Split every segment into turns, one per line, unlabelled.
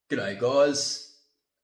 G'day guys.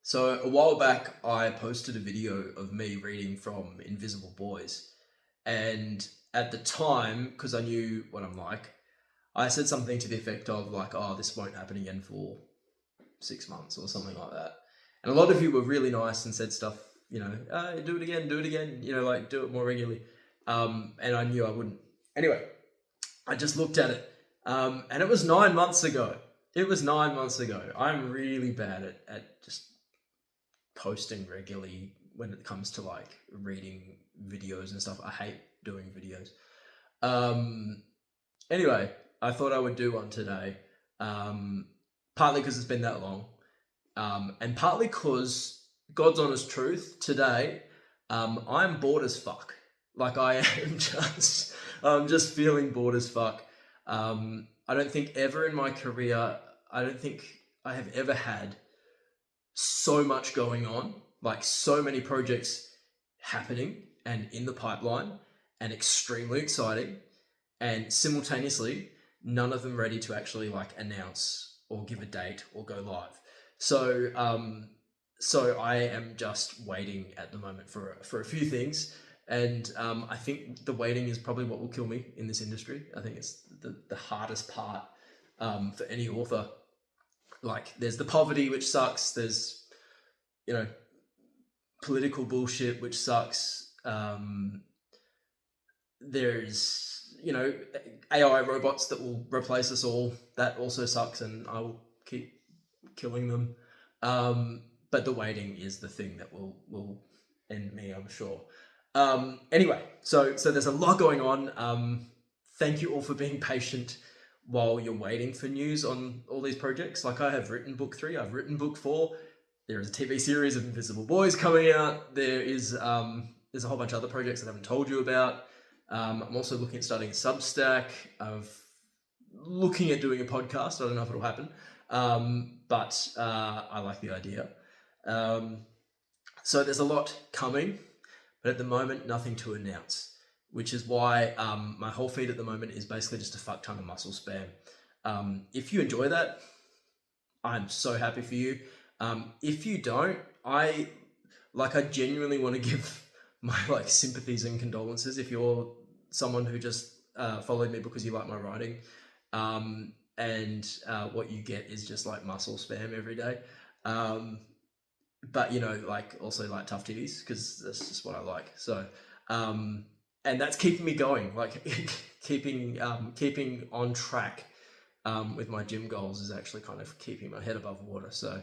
So a while back I posted a video of me reading from Invisible Boys, and at the time, because I knew what I'm like, I said something to the effect of like, oh, this won't happen again for 6 months or something like that. And a lot of you were really nice and said stuff, do it again, like do it more regularly. And I knew I wouldn't. Anyway, I just looked at it, and it was 9 months ago. It was 9 months ago. I'm really bad at just posting regularly when it comes to like reading videos and stuff. I hate doing videos. Um, anyway, I thought I would do one today, partly because it's been that long, and partly because God's honest truth today, I'm bored as fuck. Like I am I'm just feeling bored as fuck. I don't think ever in my career, I don't think I have ever had so much going on, like so many projects happening and in the pipeline and extremely exciting, and simultaneously none of them ready to actually like announce or give a date or go live. So I am just waiting at the moment for a few things, and I think the waiting is probably what will kill me in this industry. I think it's the hardest part for any author. Like, there's the poverty, which sucks. There's, political bullshit, which sucks. There's, AI robots that will replace us all. That also sucks, and I will keep killing them. But the waiting is the thing that will end me, I'm sure. Anyway, so there's a lot going on. Thank you all for being patient while you're waiting for news on all these projects. Like, I have written book 3, I've written book 4. There is a TV series of Invisible Boys coming out. There's a whole bunch of other projects that I haven't told you about. I'm also looking at starting a Substack. I'm looking at doing a podcast. I don't know if it'll happen, but I like the idea. So there's a lot coming, but at the moment, nothing to announce, which is why my whole feed at the moment is basically just a fuck ton of muscle spam. If you enjoy that, I'm so happy for you. If you don't, I genuinely want to give my sympathies and condolences if you're someone who just followed me because you like my writing, and what you get is just like muscle spam every day. But also like tough titties, because that's just what I like. So, and that's keeping me going, like keeping on track with my gym goals is actually kind of keeping my head above water. So,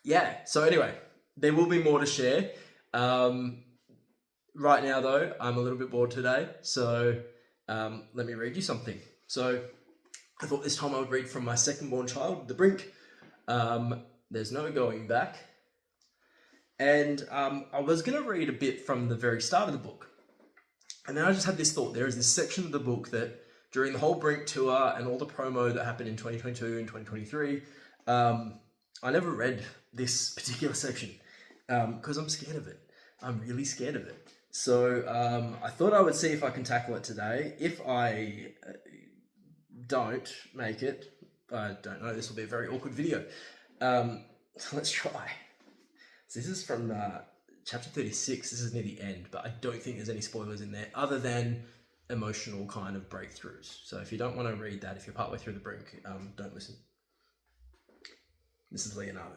yeah. So anyway, there will be more to share. Right now, though, I'm a little bit bored today, so let me read you something. So I thought this time I would read from my second-born child, the BRINK. There's no going back. And I was going to read a bit from the very start of the book. And then I just had this thought. There is this section of the book that during the whole BRINK tour and all the promo that happened in 2022 and 2023, I never read this particular section because I'm scared of it. I'm really scared of it. So I thought I would see if I can tackle it today. If I don't make it, I don't know, this will be a very awkward video. Let's try. So this is from chapter 36. This is near the end, but I don't think there's any spoilers in there other than emotional kind of breakthroughs. So if you don't want to read that, if you're partway through the BRINK, don't listen. This is Leonardo.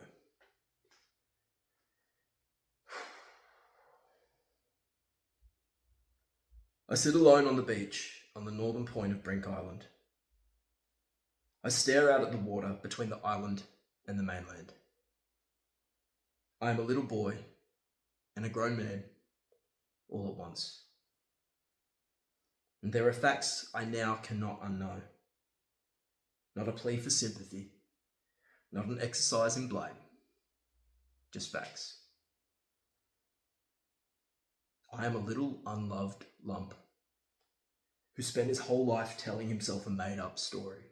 I sit alone on the beach on the northern point of BRINK Island. I stare out at the water between the island and the mainland. I am a little boy and a grown man all at once. And there are facts I now cannot unknow. Not a plea for sympathy, not an exercise in blame, just facts. I am a little unloved lump who spent his whole life telling himself a made-up story.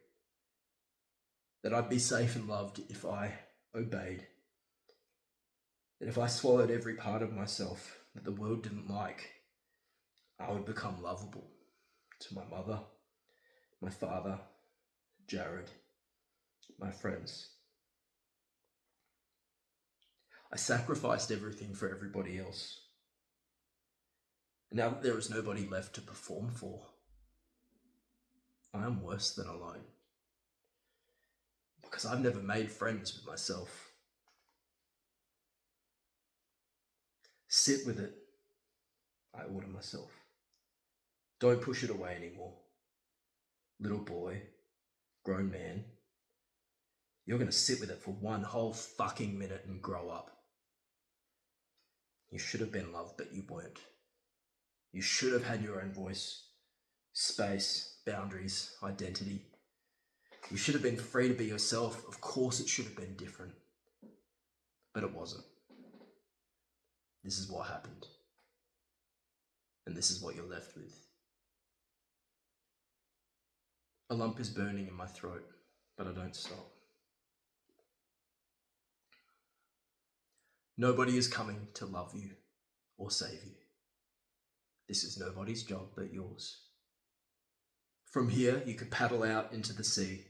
That I'd be safe and loved if I obeyed. That if I swallowed every part of myself that the world didn't like, I would become lovable to my mother, my father, Jared, my friends, I sacrificed everything for everybody else. Now that there is nobody left to perform for, I am worse than alone. Because I've never made friends with myself. Sit with it, I order myself. Don't push it away anymore. Little boy, grown man, you're gonna sit with it for one whole fucking minute and grow up. You should have been loved, but you weren't. You should have had your own voice, space, boundaries, identity. You should have been free to be yourself. Of course it should have been different. But it wasn't. This is what happened. And this is what you're left with. A lump is burning in my throat, but I don't stop. Nobody is coming to love you or save you. This is nobody's job but yours. From here, you could paddle out into the sea,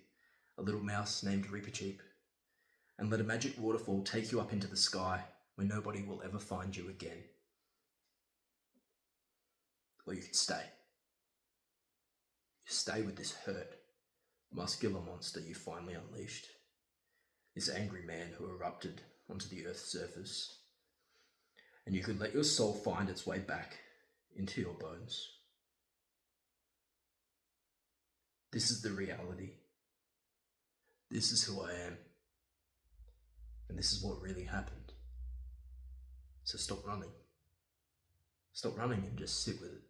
a little mouse named Reepicheep, and let a magic waterfall take you up into the sky where nobody will ever find you again. Or you could stay. You stay with this hurt, muscular monster you finally unleashed. This angry man who erupted onto the Earth's surface. And you could let your soul find its way back into your bones. This is the reality. This is who I am. And this is what really happened. So stop running. Stop running and just sit with it.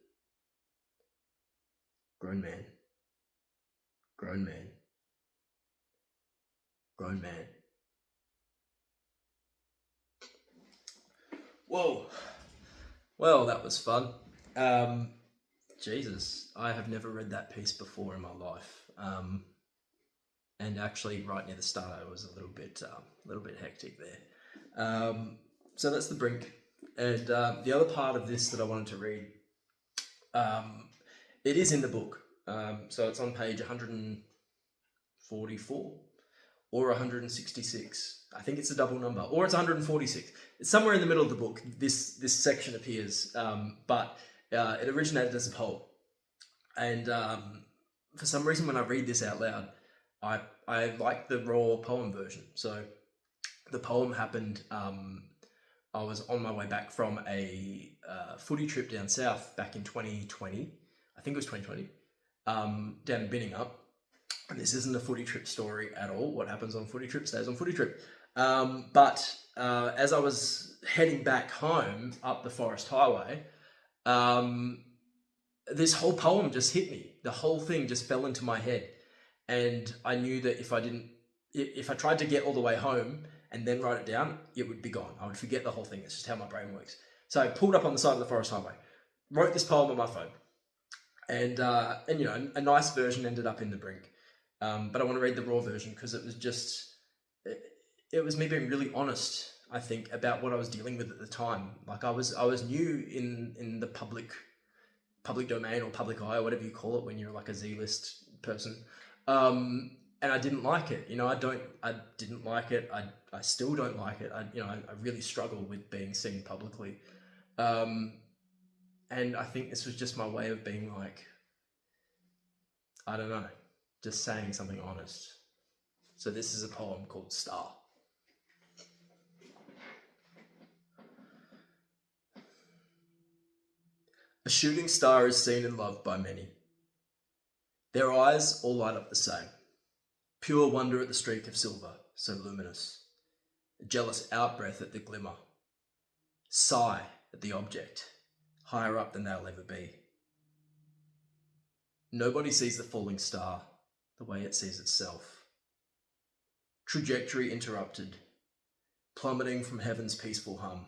Grown man. Grown man. Grown man. Whoa. Well, that was fun. Jesus, I have never read that piece before in my life. And actually, right near the start, I was a little bit hectic there. So that's the BRINK. And the other part of this that I wanted to read, it is in the book. So it's on page 144 or 166. I think it's a double number, or it's 146. It's somewhere in the middle of the book. This section appears, but it originated as a poem. And for some reason, when I read this out loud, I like the raw poem version. So the poem happened. I was on my way back from a footy trip down south back in 2020. I think it was 2020. Down in Binningup. And this isn't a footy trip story at all. What happens on footy trip stays on footy trip. But as I was heading back home up the Forest Highway, this whole poem just hit me. The whole thing just fell into my head. And I knew that if I tried to get all the way home and then write it down, it would be gone. I would forget the whole thing. It's just how my brain works. So I pulled up on the side of the Forest Highway, wrote this poem on my phone. And you know, a nice version ended up in the BRINK. But I want to read the raw version because it was just, it was me being really honest, I think, about what I was dealing with at the time. Like I was new in the public domain or public eye or whatever you call it when you're like a Z-list person. And I didn't like it. You know, I didn't like it. I still don't like it. I really struggle with being seen publicly. And I think this was just my way of being like, I don't know, just saying something honest. So this is a poem called Star. A shooting star is seen and loved by many. Their eyes all light up the same. Pure wonder at the streak of silver, so luminous. A jealous outbreath at the glimmer. Sigh at the object, higher up than they'll ever be. Nobody sees the falling star the way it sees itself. Trajectory interrupted, plummeting from heaven's peaceful hum.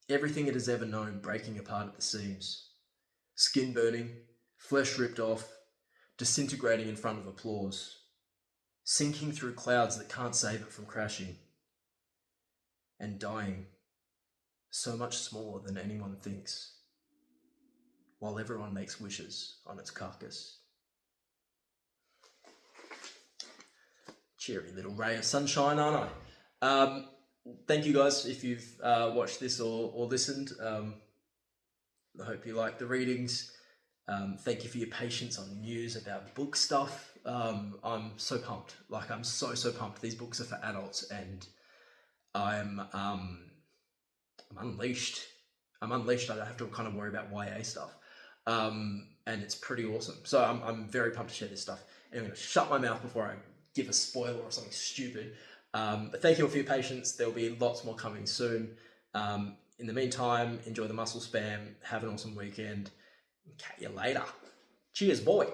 Everything it has ever known breaking apart at the seams. Skin burning, flesh ripped off, disintegrating in front of applause. Sinking through clouds that can't save it from crashing. And dying, so much smaller than anyone thinks, while everyone makes wishes on its carcass. Cheery little ray of sunshine, aren't I? thank you guys if you've watched this or listened. I hope you like the readings. Thank you for your patience on news about book stuff. I'm so pumped. Like, I'm so pumped. These books are for adults, and I'm unleashed. I'm unleashed. I don't have to kind of worry about YA stuff. And it's pretty awesome. So I'm very pumped to share this stuff. And I'm going to shut my mouth before I give a spoiler or something stupid. But thank you all for your patience. There'll be lots more coming soon. In the meantime, enjoy the muscle spam. Have an awesome weekend. Catch you later. Cheers, boy.